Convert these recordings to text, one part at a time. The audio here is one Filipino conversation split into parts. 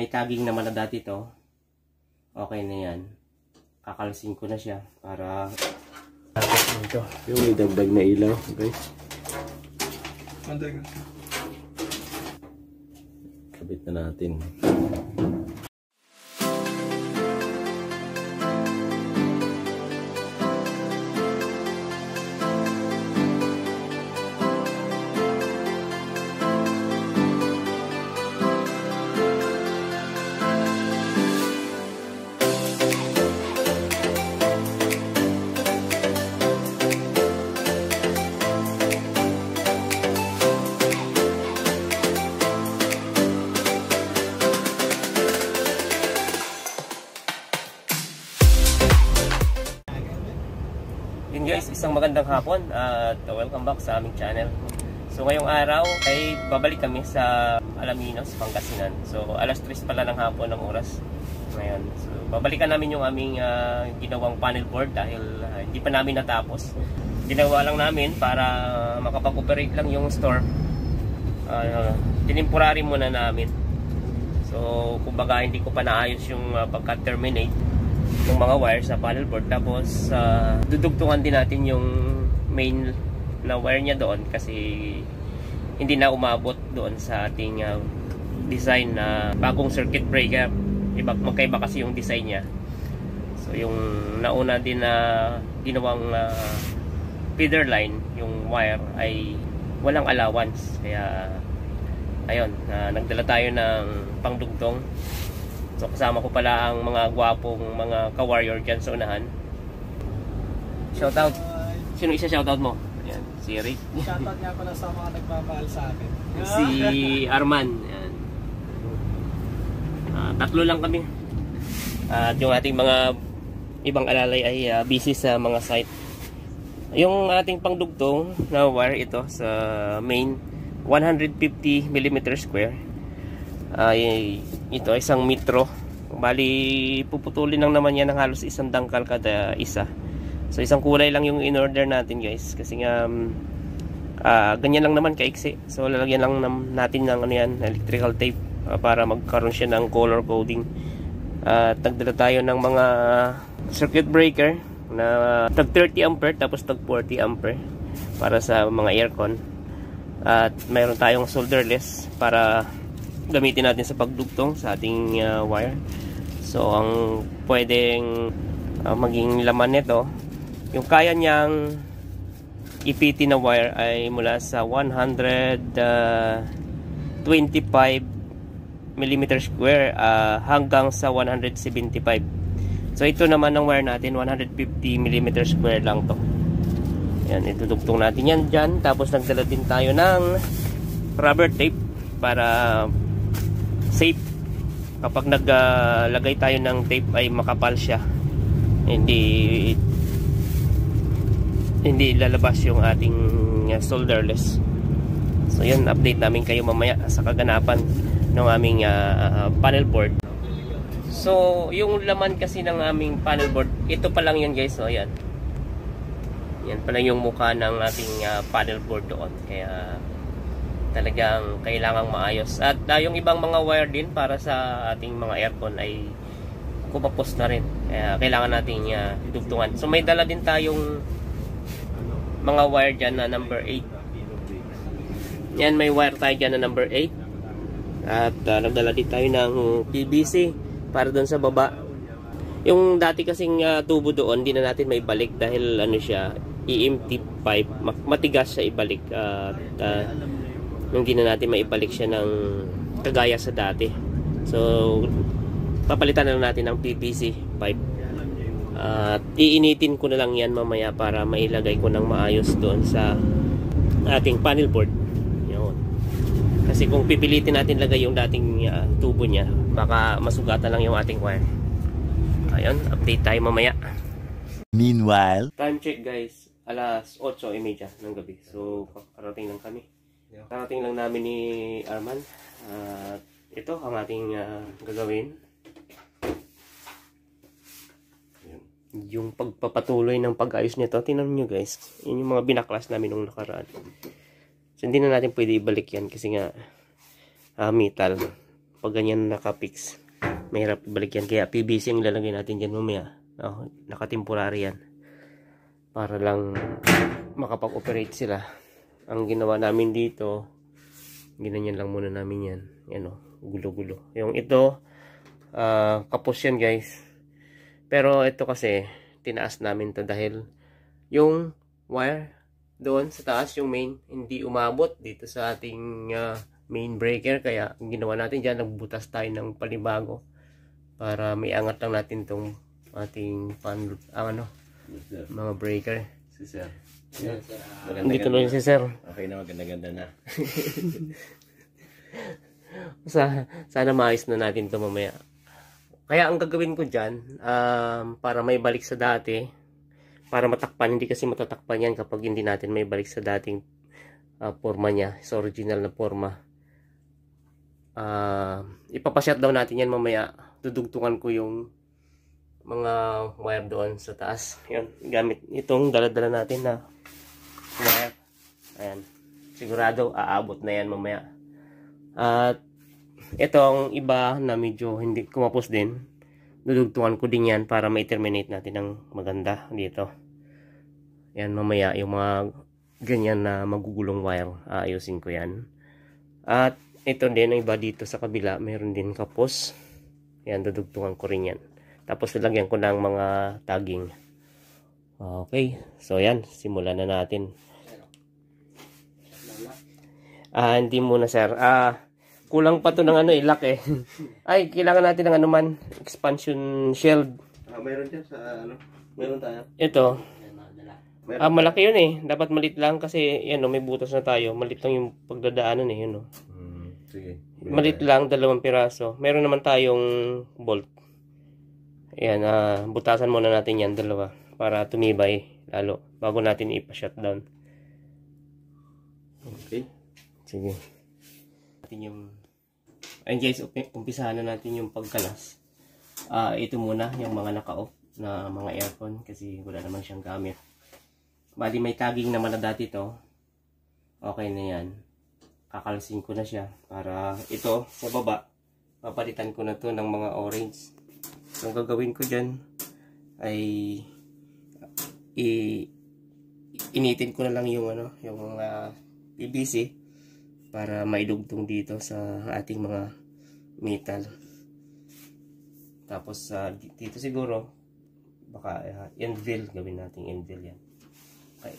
May tagging naman na dati to. Okay na yan. Kakalsin ko na siya para ito. Yung may dagdag na ilaw, guys. Kabit na natin. Yun guys, isang magandang hapon at welcome back sa aming channel. So ngayong araw ay babalik kami sa Alaminos, Pangasinan. So alas 3 pala ng hapon ng oras ngayon. So babalikan namin yung aming ginawang panel board dahil hindi pa namin natapos. Ginawa lang namin para makapag-operate lang yung store. Tinimporary muna namin. So kumbaga hindi ko pa naayos yung pagka-terminate ng mga wire sa panel board, tapos dudugtungan din natin yung main na wire niya doon kasi hindi na umabot doon sa ating design na bagong circuit breaker. Magkaiba kasi yung design niya. So yung nauna din na ginawang feeder line, yung wire ay walang allowance, kaya ayun, nagdala tayo ng pangdugtong. So kasama ko pala ang mga gwapong mga ka-warrior dyan sa unahan. Shoutout. Sino isa shoutout mo? Ayan, si Rick. Shoutout niya pala sa mga nagmamahal sa akin. Si Arman. Ayan. Tatlo lang kami. At yung ating mga ibang alalay ay busy sa mga site. Yung ating pangdugtong na wire ito sa main 150 mm square. Ito isang metro. Bali puputulin lang naman yan ng halos isang dangkal kada isa. So isang kulay lang yung in order natin guys, kasi nga ganyan lang naman kaiksi. So lalagyan lang natin ng ano yan, electrical tape para magkaroon siya ng color coding. At nagdala tayo ng mga circuit breaker na tag 30 ampere tapos tag 40 ampere para sa mga aircon. At mayroon tayong solderless para gamitin natin sa pagdugtong sa ating wire. So ang pwedeng maging laman nito, yung kaya niyang ipitin na wire ay mula sa 125 mm square hanggang sa 175. So ito naman ng wire natin 150 mm square lang to. Yan, itudugtong natin yan dyan. Tapos nagdala din tayo ng rubber tape para safe kapag naglagay tayo ng tape ay makapal siya, hindi lalabas yung ating solderless. So yun, update namin kayo mamaya sa kaganapan ng aming panel board. So yung laman kasi ng aming panel board, ito pa lang yan guys. So yan pala yung mukha ng ating panel board doon, kaya talagang kailangang maayos. At yung ibang mga wire din para sa ating mga aircon ay kumapos na rin, kaya kailangan natin dugtungan. So may dala din tayong mga wire dyan na number 8. Yan, may wire tayo dyan na number 8. At nagdala din tayo ng PVC para doon sa baba. Yung dati kasing tubo doon, di na natin may balik dahil ano siya, EMT pipe, matigas siya ibalik. Hindi na natin maibalik siya ng kagaya sa dati. So papalitan na lang natin ng PVC pipe. At iinitin ko na lang yan mamaya para mailagay ko ng maayos doon sa ating panel board. Yun. Kasi kung pipilitin natin lagay yung dating tubo niya, baka masugatan lang yung ating wire. Ayun, update tayo mamaya. Meanwhile, Time check guys, alas 8:30 ng gabi. So karating lang kami. Karating lang namin ni Arman. Ito ang ating gagawin. Yung pagpapatuloy ng pag-ayos nito, tingnan nyo guys, yun yung mga binaklas namin nung nakaraan. So hindi na natin pwede ibalik yan kasi nga metal. pag ganyan nakapix, mahirap ibalik yan. Kaya PVC ang lalagay natin dyan mamaya. Nakatemporary yan. Para lang makapag-operate sila. Ang ginawa namin dito, ginanyan lang muna namin yan. Yan gulo-gulo. Yung ito, kapos yan guys. Pero ito kasi, tinaas namin to dahil yung wire doon sa taas, yung main, hindi umabot dito sa ating main breaker. Kaya ang ginawa natin dyan, nagbutas tayo ng panibago para may angat lang natin tong ating mga breaker. Si Sir. Dito na si Sir. Okay na, maganda-ganda na. Sana maayos na natin to mamaya. Kaya ang gagawin ko dyan, para may balik sa dati, para matakpan, hindi kasi matatakpan yan kapag hindi natin may balik sa dating forma niya, sa original na forma. Ipapashutdown natin yan mamaya. Dudugtungan ko yung mga wire doon sa taas. Yan, gamit itong dala-dala natin na wire. Ayan, sigurado aabot na yan mamaya. At itong iba na medyo hindi kumapos din, dudugtungan ko din yan para ma-terminate natin ng maganda dito. Yan, mamaya yung mga ganyan na magugulong wire, aayusin ko yan. At ito din, ang iba dito sa kabila, meron din kapos. Yan, dudugtungan ko rin yan. Tapos nilagyan ko ng mga tagging. Okay, so yan, simulan na natin. Hindi muna sir. Kulang pa to ng lock eh. Ay, kailangan natin ng expansion shield. Meron dyan sa meron tayo. Ito. Malaki yun eh. Dapat malit lang kasi yan may butas na tayo. Malit lang yung pagdadaanan eh, yun Sige. Malit lang, 2 piraso. Meron naman tayong bolt. Ayan, butasan muna natin yan, 2 para tumibay lalo bago natin ipa-shutdown. Okay. Sige. Ayun guys, umpisahan na natin yung pagkalas. Ito muna yung mga naka-off na mga aircon kasi wala naman siyang gamit. Bali may tagging naman na dati to. Okay na yan. Kakalasin ko na siya para ito sa baba papalitan ko na to ng mga orange. So, ang gagawin ko dyan ay initin ko na lang yung yung PVC para maidugtong dito sa ating mga metal. Tapos dito siguro baka anvil, gawin nating anvil yan. Okay.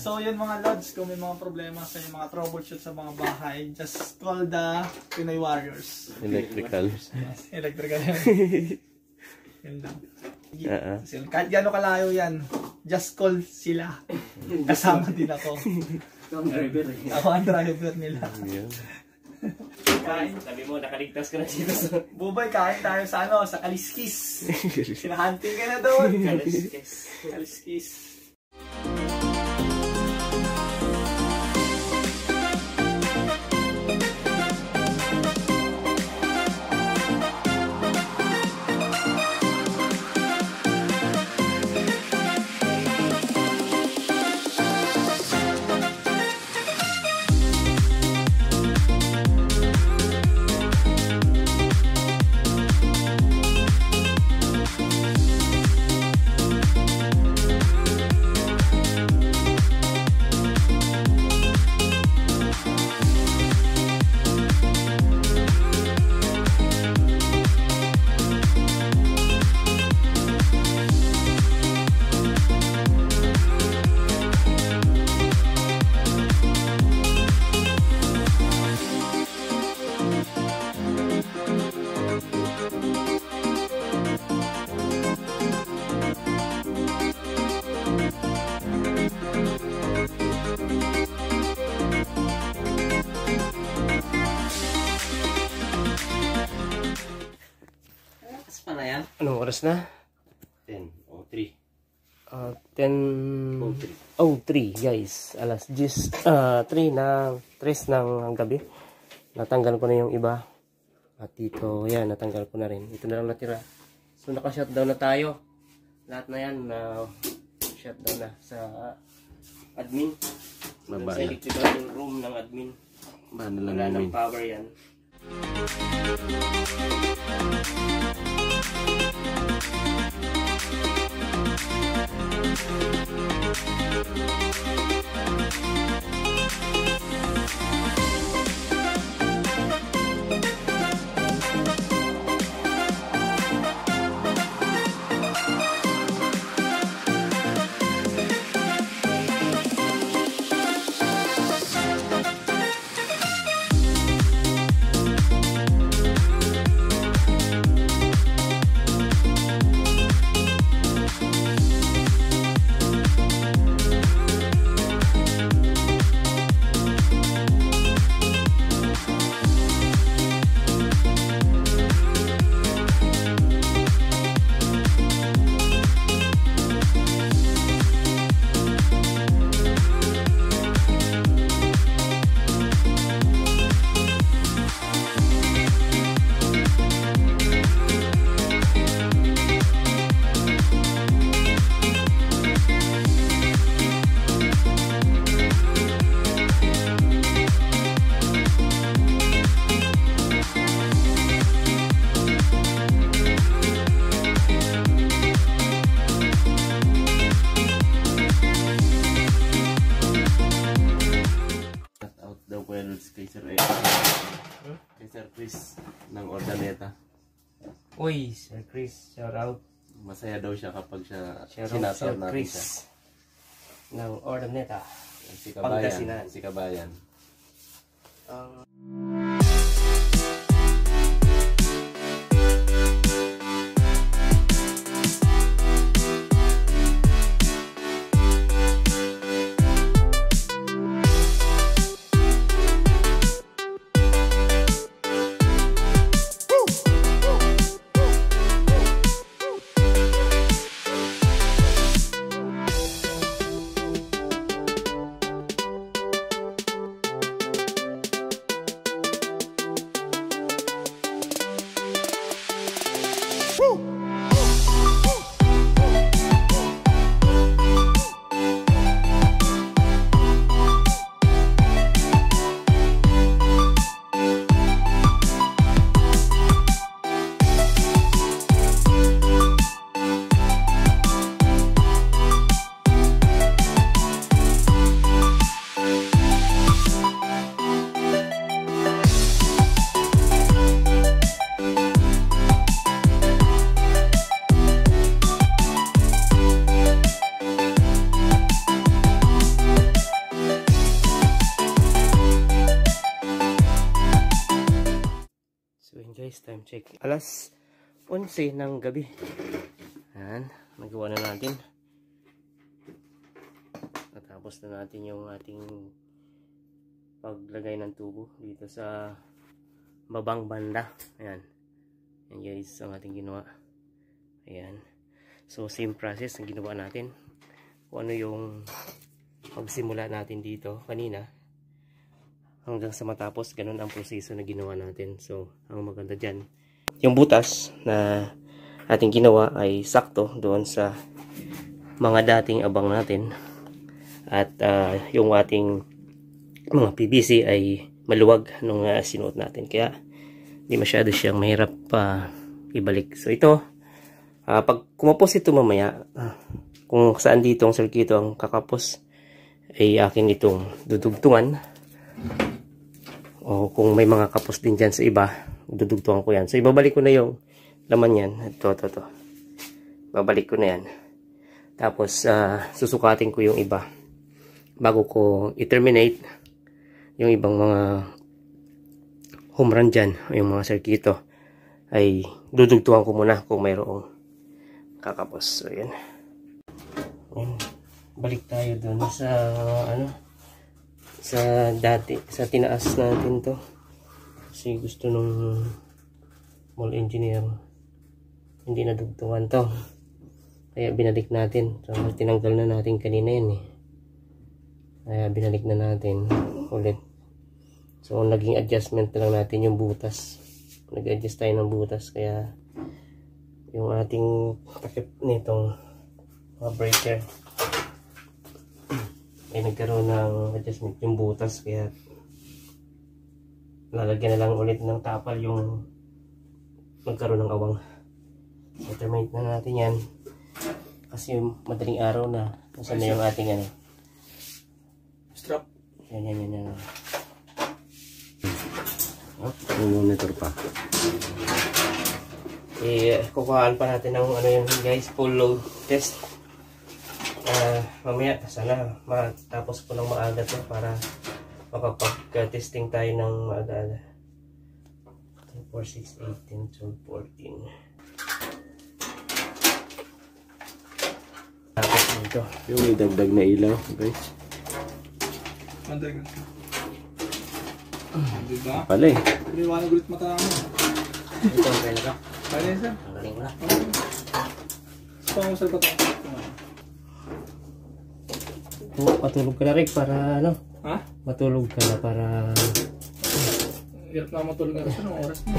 So yun mga lods, kung may mga problema sa mga troubleshoot sa mga bahay, just call the Pinoy Warriors. Electrical. Yes, electrical yan. Yun lang. Kahit gano'n kalayo yan, just call sila. Kasama din ako. Ako ang driver nila. Kain, sabi mo nakaligtas ka na dito sa Bubay, kain tayo sa sa Kaliskis. Sinahunting ka na doon. Kaliskis. ka na yan? Anong oras na? 10 o 3. 10:03 guys. Alas 3 ng gabi. Natanggal ko na yung iba. At dito, yan, natanggal ko na rin. Ito na lang natira. So naka-shutdown na tayo. Lahat na yan na shutdown na sa admin. Sa electrical room ng admin. Wala ng power yan. Kay Sir Chris ng Ordaneta. Uy, Sir Chris, shout out. Masaya daw siya kapag siya Shout out sinasar Sir natin Chris siya. ng Ordaneta. Si Kabayan. Pangasinan. Si Kabayan. Guys, time check. Alas 11 ng gabi. Ayan, nagawa na natin. Natapos na natin yung ating paglagay ng tubo dito sa babang banda. Ayan. Ayan guys, ang ating ginawa. Ayan. So, same process ang ginawa natin. Kung ano yung pagsimula natin dito kanina. Hanggang sa matapos, ganun ang proseso na ginawa natin. So, ang maganda dyan, yung butas na ating ginawa ay sakto doon sa mga dating abang natin. At yung ating mga PVC ay maluwag nung sinuot natin. Kaya, hindi masyado siyang mahirap ibalik. So, ito, pag kumapos ito mamaya, kung saan dito ang circuito ang kakapos, ay akin itong dudugtungan. O kung may mga kapos din dyan sa iba, dudugtungan ko yan. So, ibabalik ko na yung laman yan. Ito. Babalik ko na yan. Tapos, susukatin ko yung iba. Bago ko i-terminate yung ibang mga home run dyan, o yung mga circuito, ay dudugtungan ko muna kung mayroong kakapos. So, yan. Balik tayo dun sa, sa dati, sa tinaas natin to kasi gusto nung mall engineer hindi nadugtungan to. Kaya binalik natin. So tinanggal na natin kanina yun eh. Kaya binalik na natin ulit. So naging adjustment na lang natin yung butas. Nag-adjust tayo ng butas, kaya yung ating takip nitong breaker ay nagkaroon ng adjustment yung butas, kaya lalagyan na lang ulit ng tapal yung nagkaroon ng awang. So terminate na natin yan kasi madaling araw na. Nasaan na yung ating ano, Strap. yan. Yung monitor pa. Kukuhaan pa natin ng ano yun guys, full load test. Mamaya sana matapos ko ng maaga to para makapag-testing tayo ng maaga. 4, 6, 18, 12, 14. Tapos nito. Yung may dagdag na ilaw, guys. Mandag. Diba? Pala eh. Piniwanag ulit mata mo. Ito ang pwede ka. Kaya yun, sir. Ang galing mo na. Pangumusal ba ito? Matulog ka na rin para ano? Ha? Matulog ka na para... Hirap na matulog na rin. Anong oras mo?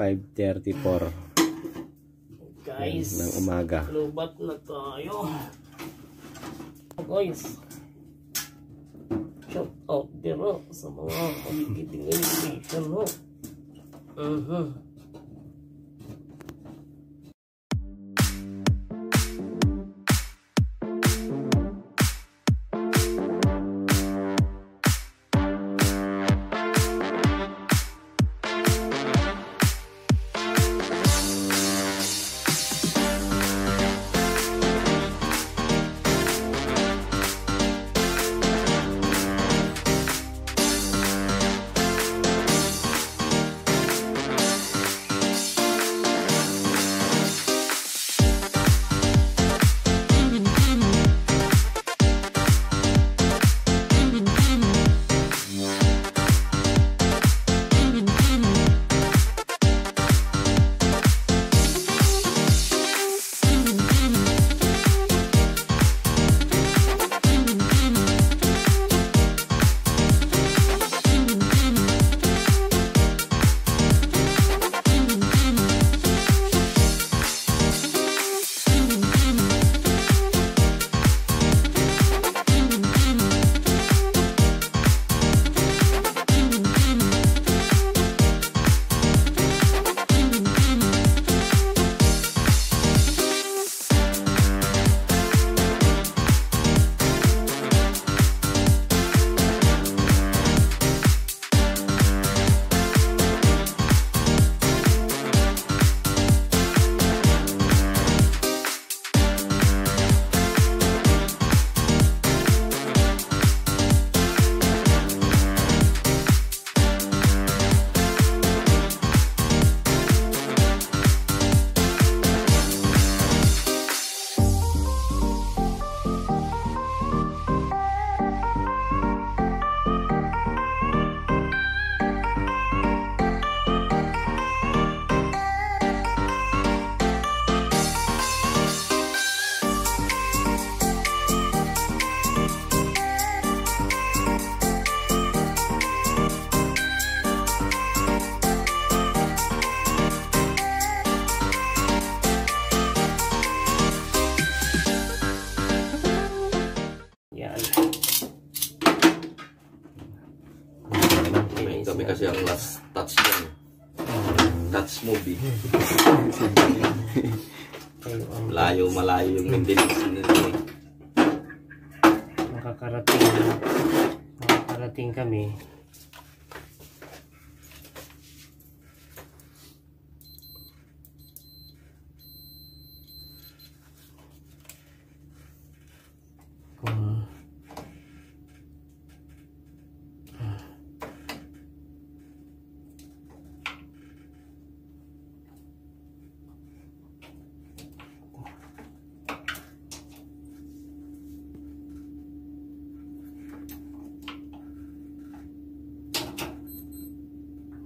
5:34 Guys, ng umaga. lubat na tayo. Guys, shout out there sa mga magigiting animation ho. Kami kasi ang last touch yan. Touch movie. Malayo yung maintenance nito. Nakakarating kami.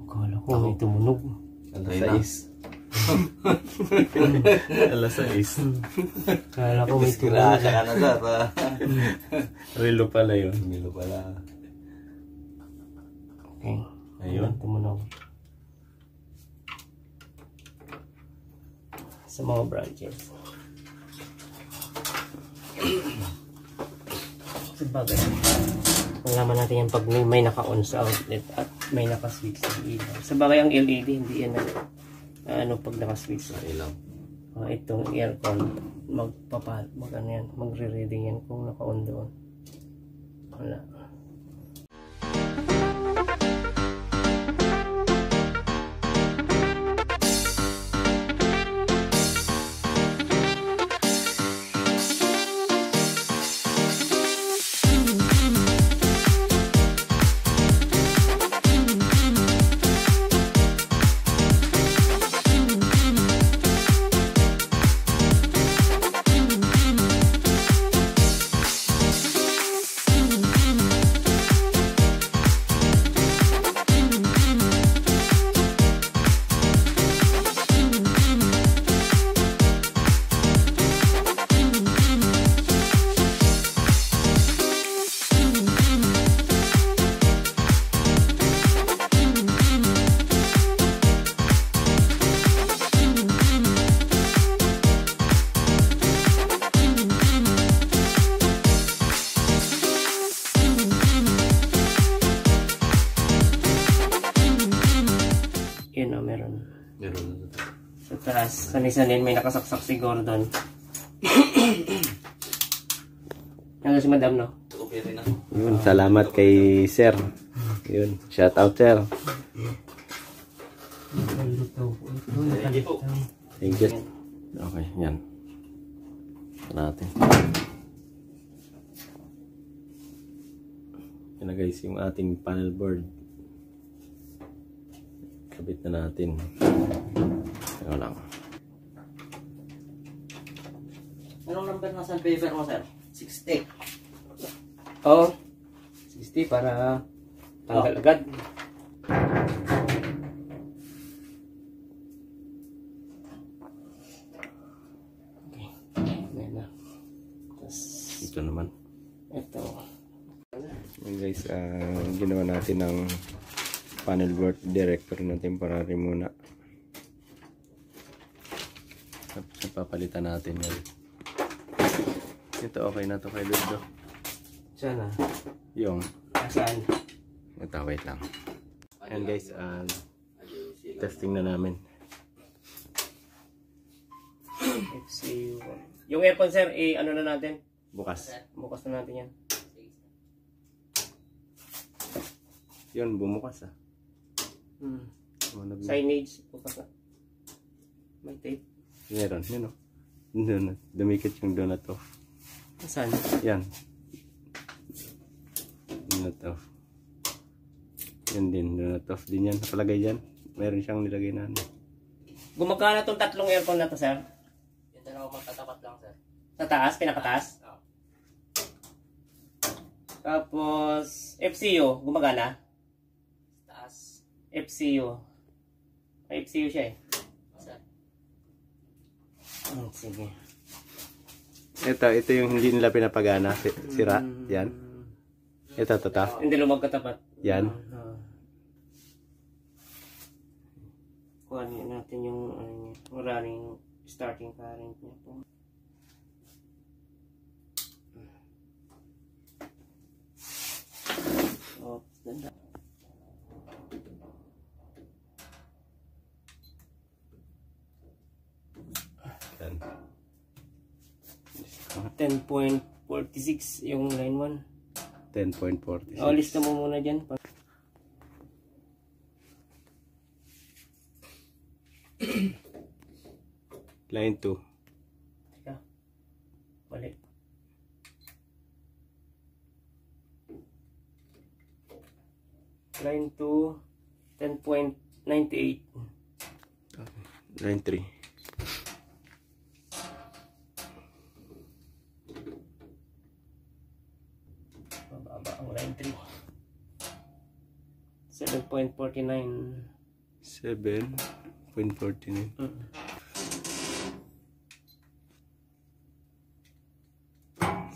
Akala ko may tumunog. Alas 6. Alas 6. Akala ko may tumunog. Disgrasya ka na sa pa. Relo pala yun. Milo pala. Okay. Ayun. Tumunog. Sa mga branches. Sabagay. Malaman natin yan pag may naka-on sa outlet at may naka-switch sa ilaw. Sabagay ang LED, hindi yan pag naka-switch. Ilaw. Itong aircon, magre-reading yan kung naka-on doon. Wala. Taas, sanay-sanay may nakasaksak siguro doon. Ano si madam, no? Okay rin na. Yun, salamat kay sir. Yun, shout out sir. Sige po. Thank you. Okay, yan. Natin. Yan na guys, yung ating panel board. Kabit na natin. Ito lang. Anong number na sandpaper mo, sir? 60. Oo. 60 para tanggal agad. Okay. Ayan na. Tapos, Ito naman. ito. Yan guys, ginawa natin ng panel board director na temporary muna. Tapos papalitan natin yan. Ito okay na to kay Ludo. Siya na. Yung Saan? ito, wait lang. Ayan guys, testing na namin. FC1. Yung aircon sir, ano na natin? Bukas. Bukas na natin yan. Yun, bumukas Signage, bukas na. May tape. Meron, yun o. Donut. Dumikit yung donut off. Saan? Yan. Donut off. Yan din, donut off din yan. Nakalagay dyan. Meron siyang nilagay na ano. Gumagana tong tatlong aircon na to sir? Yung dalawa magkatapat lang, sir. Sa taas, pinakataas? Oo. Tapos, FCU, gumagana? Taas. FCU. May FCU siya eh. Sir. Sige. Ito yung hindi nila pinapagana. Sira. Yan. Ito, tata. Hindi lumagkatapat. Yan. Kuhanin natin yung running starting current niya po. Oops, ganda. Yan. 10.46 yung line 1. 10.46. Lista mo muna dyan. Line 2. Teka. Balik. Line 2, 10.98. Line 3. Mababa ang line 3. 7.49. 7.49.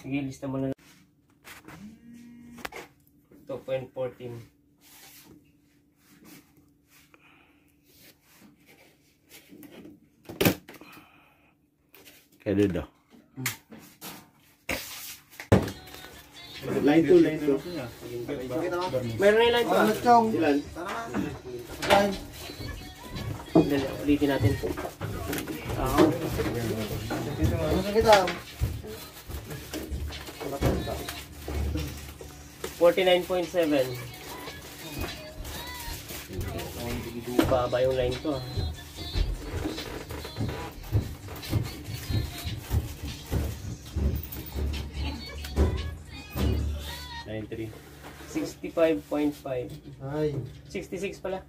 Sige, lista mo na lang. 2.14. Kaya Ludo. Line 2, line 2. Meron na yung line pa. Ilan? Line. Dali, ulitin natin. Kita. 49.7. Baba yung line ko. Line 3. 65.5. Ay, 66 pala.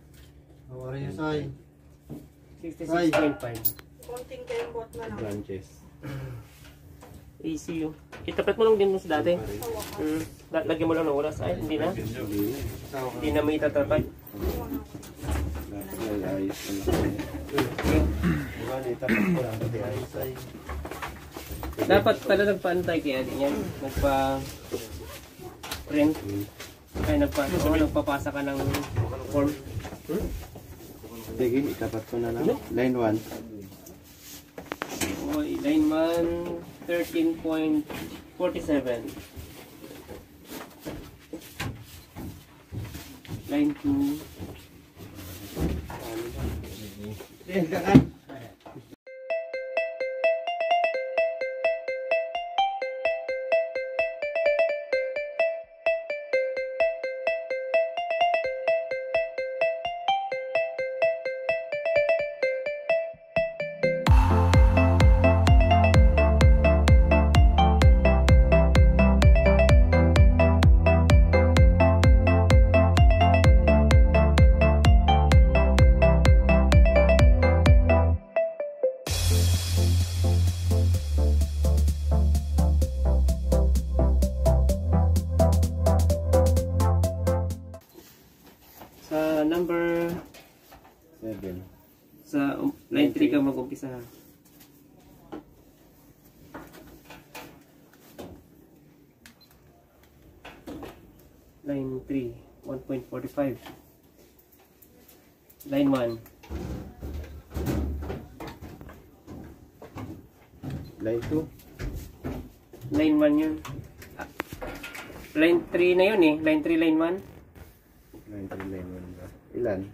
how are you, Sai? 66.5. Konting kayong bot na lang. Branches. ECU. Itapat mo lang din mo sa dati. Lagyan mo lang ng oras. Ay, hindi na. Hindi na may itatapat. Ayos na. Dapat pala nagpaantay kaya din yan. Nagpa-print. Ay, nagpapasa ka ng form. Sige, itapat ko na lang. Line 1. Okay, line 1, 13.47. Line 2. Sa line 3 ka mag-umpisa ha. Line 3, 1.45. Line 1. Line 2. Line 1 yun. Line 3 na yun eh. Line 3, line 1. Line 3, line 1 ba? Ilan?